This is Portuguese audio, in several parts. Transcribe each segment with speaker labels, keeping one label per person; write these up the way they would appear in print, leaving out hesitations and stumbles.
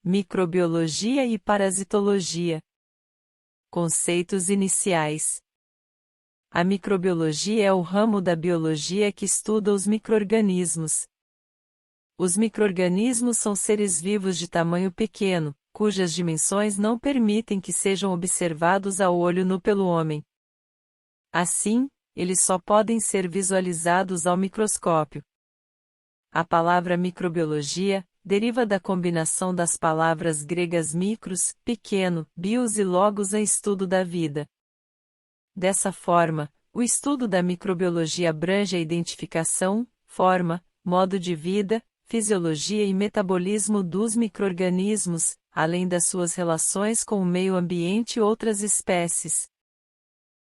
Speaker 1: Microbiologia e parasitologia. Conceitos iniciais. A microbiologia é o ramo da biologia que estuda os micro-organismos. Os micro-organismos são seres vivos de tamanho pequeno, cujas dimensões não permitem que sejam observados a olho nu pelo homem. Assim, eles só podem ser visualizados ao microscópio. A palavra microbiologia deriva da combinação das palavras gregas micros, pequeno, bios e logos, a estudo da vida. Dessa forma, o estudo da microbiologia abrange a identificação, forma, modo de vida, fisiologia e metabolismo dos micro-organismos, além das suas relações com o meio ambiente e outras espécies.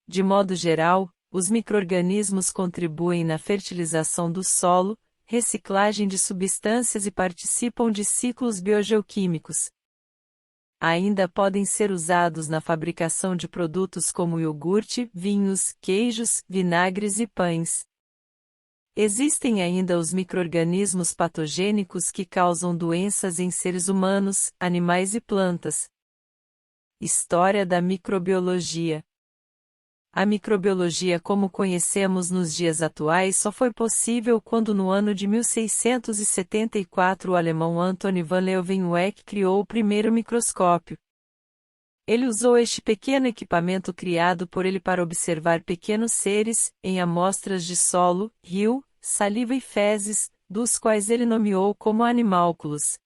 Speaker 1: De modo geral, os micro-organismos contribuem na fertilização do solo, reciclagem de substâncias e participam de ciclos biogeoquímicos. Ainda podem ser usados na fabricação de produtos como iogurte, vinhos, queijos, vinagres e pães. Existem ainda os micro-organismos patogênicos que causam doenças em seres humanos, animais e plantas. História da microbiologia. A microbiologia como conhecemos nos dias atuais só foi possível quando no ano de 1674 o alemão Anton van Leeuwenhoek criou o primeiro microscópio. Ele usou este pequeno equipamento criado por ele para observar pequenos seres, em amostras de solo, rio, saliva e fezes, dos quais ele nomeou como animálculos.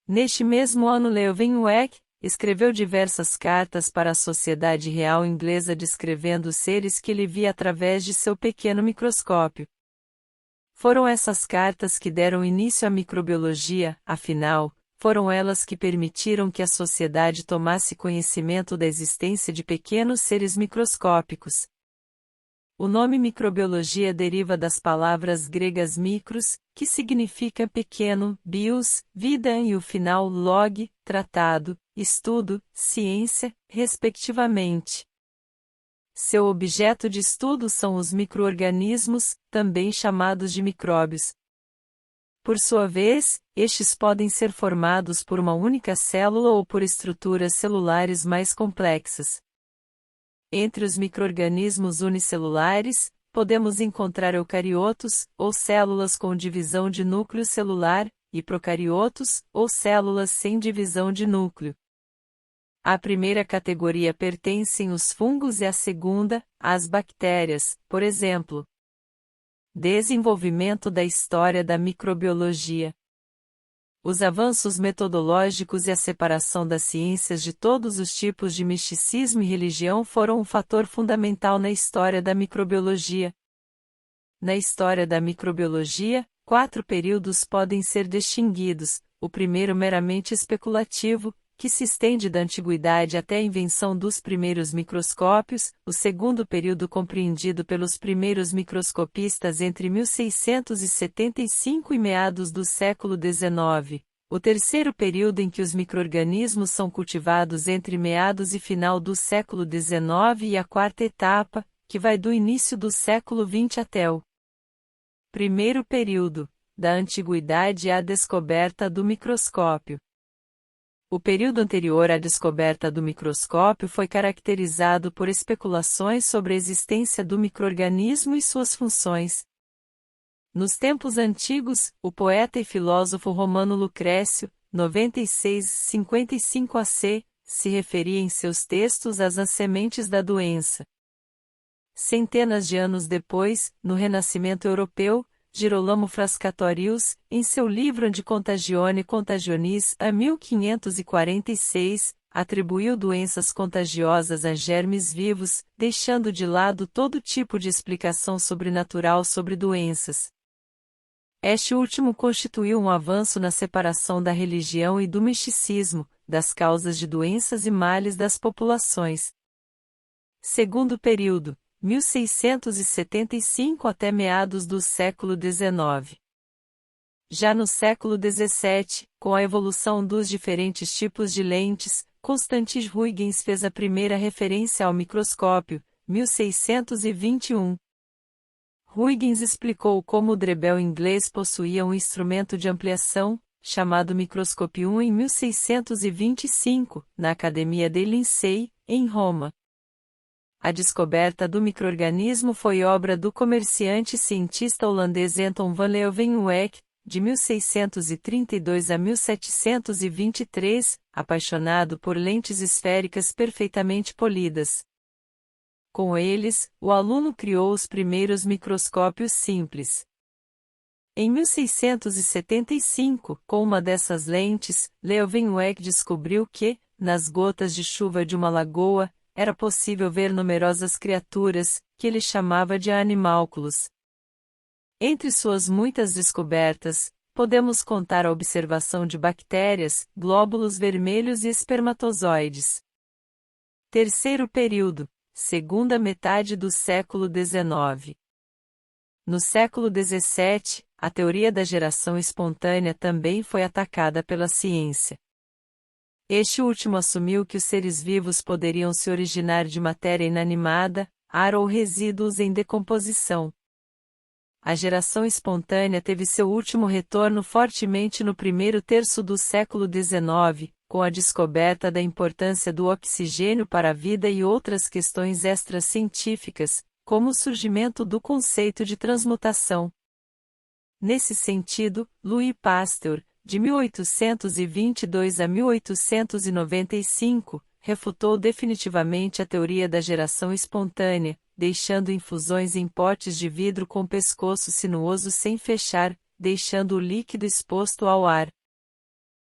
Speaker 1: Neste mesmo ano Leeuwenhoek escreveu diversas cartas para a Sociedade Real Inglesa descrevendo os seres que ele via através de seu pequeno microscópio. Foram essas cartas que deram início à microbiologia, afinal, foram elas que permitiram que a sociedade tomasse conhecimento da existência de pequenos seres microscópicos. O nome microbiologia deriva das palavras gregas micros, que significa pequeno, bios, vida e o final log, tratado, estudo, ciência, respectivamente. Seu objeto de estudo são os micro-organismos, também chamados de micróbios. Por sua vez, estes podem ser formados por uma única célula ou por estruturas celulares mais complexas. Entre os micro-organismos unicelulares, podemos encontrar eucariotos, ou células com divisão de núcleo celular, e procariotos, ou células sem divisão de núcleo. À primeira categoria pertencem os fungos e à segunda, as bactérias, por exemplo. Desenvolvimento da história da microbiologia. Os avanços metodológicos e a separação das ciências de todos os tipos de misticismo e religião foram um fator fundamental na história da microbiologia. Na história da microbiologia, 4 períodos podem ser distinguidos: o primeiro meramente especulativo, que se estende da antiguidade até a invenção dos primeiros microscópios, o segundo período compreendido pelos primeiros microscopistas entre 1675 e meados do século XIX, o terceiro período em que os micro-organismos são cultivados entre meados e final do século XIX e a quarta etapa, que vai do início do século XX até o primeiro período, da antiguidade à descoberta do microscópio. O período anterior à descoberta do microscópio foi caracterizado por especulações sobre a existência do micro-organismo e suas funções. Nos tempos antigos, o poeta e filósofo romano Lucrécio, 96-55 AC, se referia em seus textos às sementes da doença. Centenas de anos depois, no Renascimento Europeu, Girolamo Frascatorius, em seu livro De Contagione Contagionis, a 1546, atribuiu doenças contagiosas a germes vivos, deixando de lado todo tipo de explicação sobrenatural sobre doenças. Este último constituiu um avanço na separação da religião e do misticismo, das causas de doenças e males das populações. Segundo período, 1675 até meados do século XIX. Já no século XVII, com a evolução dos diferentes tipos de lentes, Constantin Huygens fez a primeira referência ao microscópio, 1621. Huygens explicou como o Drebel inglês possuía um instrumento de ampliação, chamado Microscópio 1 em 1625, na Academia de Lincei, em Roma. A descoberta do micro-organismo foi obra do comerciante e cientista holandês Anton van Leeuwenhoek, de 1632 a 1723, apaixonado por lentes esféricas perfeitamente polidas. Com eles, o aluno criou os primeiros microscópios simples. Em 1675, com uma dessas lentes, Leeuwenhoek descobriu que, nas gotas de chuva de uma lagoa, era possível ver numerosas criaturas, que ele chamava de animálculos. Entre suas muitas descobertas, podemos contar a observação de bactérias, glóbulos vermelhos e espermatozoides. Terceiro período, segunda metade do século XIX. No século XVII, a teoria da geração espontânea também foi atacada pela ciência. Este último assumiu que os seres vivos poderiam se originar de matéria inanimada, ar ou resíduos em decomposição. A geração espontânea teve seu último retorno fortemente no primeiro terço do século XIX, com a descoberta da importância do oxigênio para a vida e outras questões extracientíficas, como o surgimento do conceito de transmutação. Nesse sentido, Louis Pasteur, de 1822 a 1895, refutou definitivamente a teoria da geração espontânea, deixando infusões em potes de vidro com pescoço sinuoso sem fechar, deixando o líquido exposto ao ar.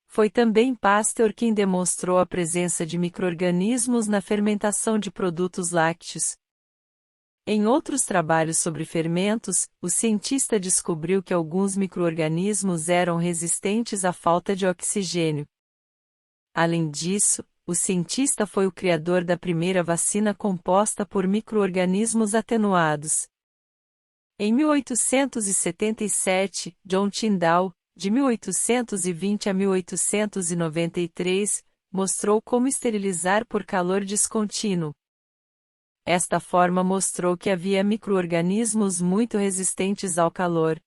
Speaker 1: Foi também Pasteur quem demonstrou a presença de micro-organismos na fermentação de produtos lácteos. Em outros trabalhos sobre fermentos, o cientista descobriu que alguns micro-organismos eram resistentes à falta de oxigênio. Além disso, o cientista foi o criador da primeira vacina composta por micro-organismos atenuados. Em 1877, John Tyndall, de 1820 a 1893, mostrou como esterilizar por calor descontínuo. Esta forma mostrou que havia micro-organismos muito resistentes ao calor.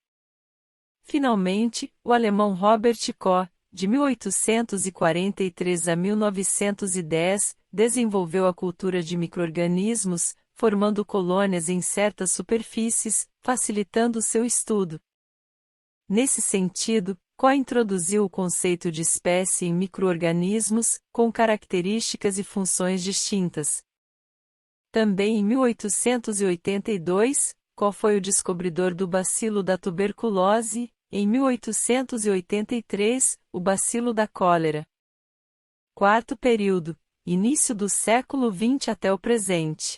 Speaker 1: Finalmente, o alemão Robert Koch, de 1843 a 1910, desenvolveu a cultura de micro-organismos, formando colônias em certas superfícies, facilitando seu estudo. Nesse sentido, Koch introduziu o conceito de espécie em micro-organismos, com características e funções distintas. Também em 1882, Koch foi o descobridor do bacilo da tuberculose, em 1883, o bacilo da cólera. Quarto período, início do século XX até o presente.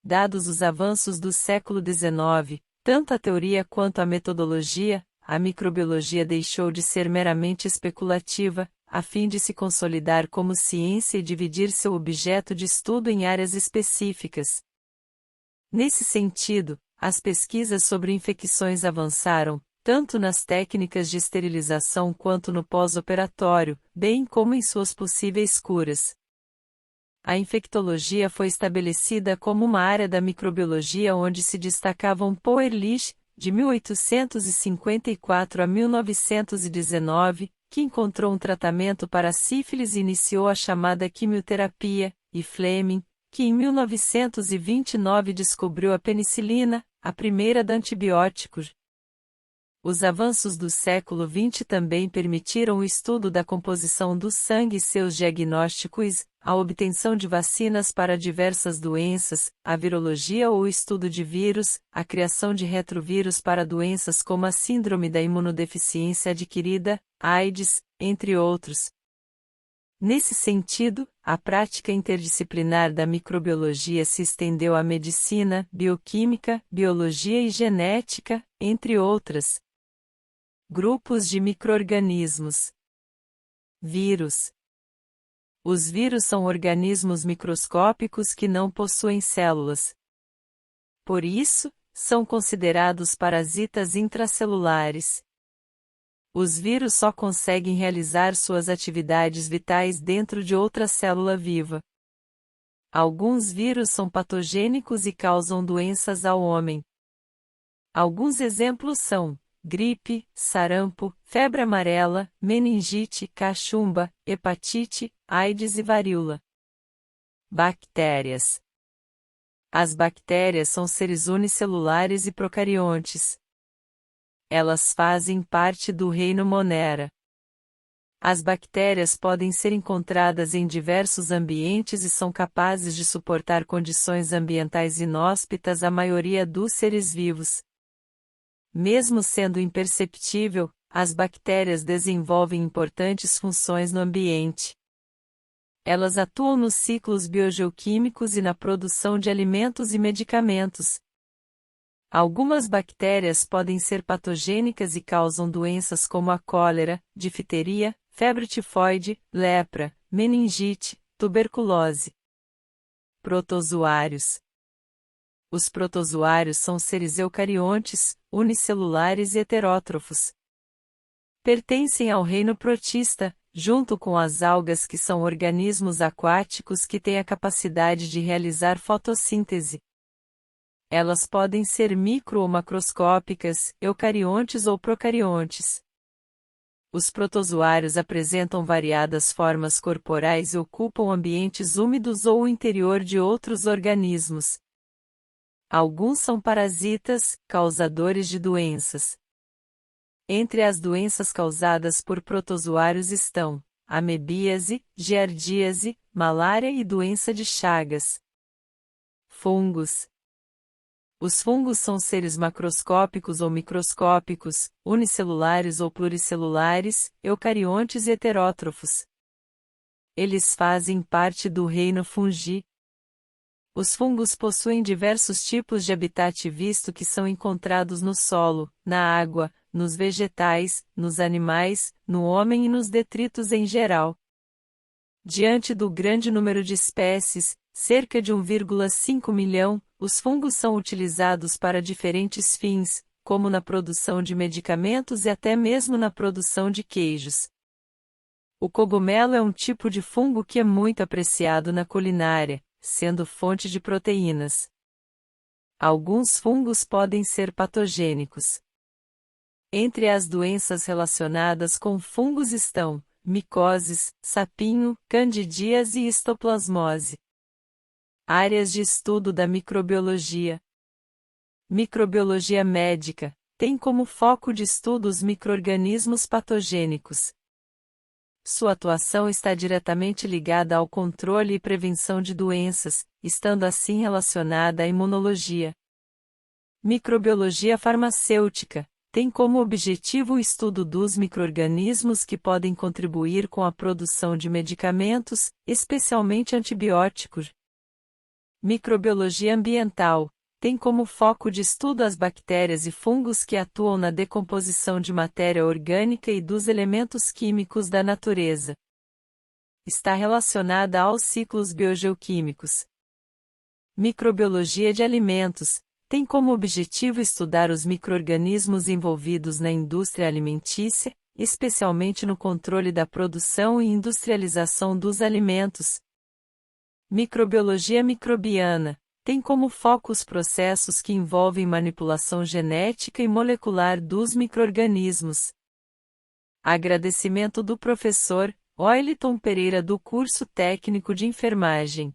Speaker 1: Dados os avanços do século XIX, tanto a teoria quanto a metodologia, a microbiologia deixou de ser meramente especulativa, a fim de se consolidar como ciência e dividir seu objeto de estudo em áreas específicas. Nesse sentido, as pesquisas sobre infecções avançaram, tanto nas técnicas de esterilização quanto no pós-operatório, bem como em suas possíveis curas. A infectologia foi estabelecida como uma área da microbiologia onde se destacavam Paul Ehrlich, de 1854 a 1919, que encontrou um tratamento para a sífilis e iniciou a chamada quimioterapia, e Fleming, que em 1929 descobriu a penicilina, a primeira da antibióticos. Os avanços do século XX também permitiram o estudo da composição do sangue e seus diagnósticos, a obtenção de vacinas para diversas doenças, a virologia ou o estudo de vírus, a criação de retrovírus para doenças como a síndrome da imunodeficiência adquirida, AIDS, entre outros. Nesse sentido, a prática interdisciplinar da microbiologia se estendeu à medicina, bioquímica, biologia e genética, entre outras. Grupos de micro-organismos. Vírus. Os vírus são organismos microscópicos que não possuem células. Por isso, são considerados parasitas intracelulares. Os vírus só conseguem realizar suas atividades vitais dentro de outra célula viva. Alguns vírus são patogênicos e causam doenças ao homem. Alguns exemplos são gripe, sarampo, febre amarela, meningite, cachumba, hepatite, AIDS e varíola. Bactérias. As bactérias são seres unicelulares e procariontes. Elas fazem parte do reino Monera. As bactérias podem ser encontradas em diversos ambientes e são capazes de suportar condições ambientais inóspitas à maioria dos seres vivos. Mesmo sendo imperceptível, as bactérias desenvolvem importantes funções no ambiente. Elas atuam nos ciclos biogeoquímicos e na produção de alimentos e medicamentos. Algumas bactérias podem ser patogênicas e causam doenças como a cólera, difteria, febre tifoide, lepra, meningite, tuberculose. Protozoários. Os protozoários são seres eucariontes, unicelulares e heterótrofos. Pertencem ao reino protista, junto com as algas, que são organismos aquáticos que têm a capacidade de realizar fotossíntese. Elas podem ser micro ou macroscópicas, eucariontes ou procariontes. Os protozoários apresentam variadas formas corporais e ocupam ambientes úmidos ou o interior de outros organismos. Alguns são parasitas, causadores de doenças. Entre as doenças causadas por protozoários estão amebíase, giardíase, malária e doença de Chagas. Fungos. Os fungos são seres macroscópicos ou microscópicos, unicelulares ou pluricelulares, eucariontes e heterótrofos. Eles fazem parte do reino fungi. Os fungos possuem diversos tipos de habitat, visto que são encontrados no solo, na água, nos vegetais, nos animais, no homem e nos detritos em geral. Diante do grande número de espécies, cerca de 1,5 milhão, os fungos são utilizados para diferentes fins, como na produção de medicamentos e até mesmo na produção de queijos. O cogumelo é um tipo de fungo que é muito apreciado na culinária, sendo fonte de proteínas. Alguns fungos podem ser patogênicos. Entre as doenças relacionadas com fungos estão micoses, sapinho, candidíase e histoplasmose. Áreas de estudo da microbiologia. Microbiologia médica tem como foco de estudo os micro-organismos patogênicos. Sua atuação está diretamente ligada ao controle e prevenção de doenças, estando assim relacionada à imunologia. Microbiologia farmacêutica tem como objetivo o estudo dos micro-organismos que podem contribuir com a produção de medicamentos, especialmente antibióticos. Microbiologia ambiental tem como foco de estudo as bactérias e fungos que atuam na decomposição de matéria orgânica e dos elementos químicos da natureza. Está relacionada aos ciclos biogeoquímicos. Microbiologia de alimentos tem como objetivo estudar os micro-organismos envolvidos na indústria alimentícia, especialmente no controle da produção e industrialização dos alimentos. Microbiologia microbiana tem como foco os processos que envolvem manipulação genética e molecular dos micro-organismos. Agradecimento do professor Oiliton Pereira do curso técnico de enfermagem.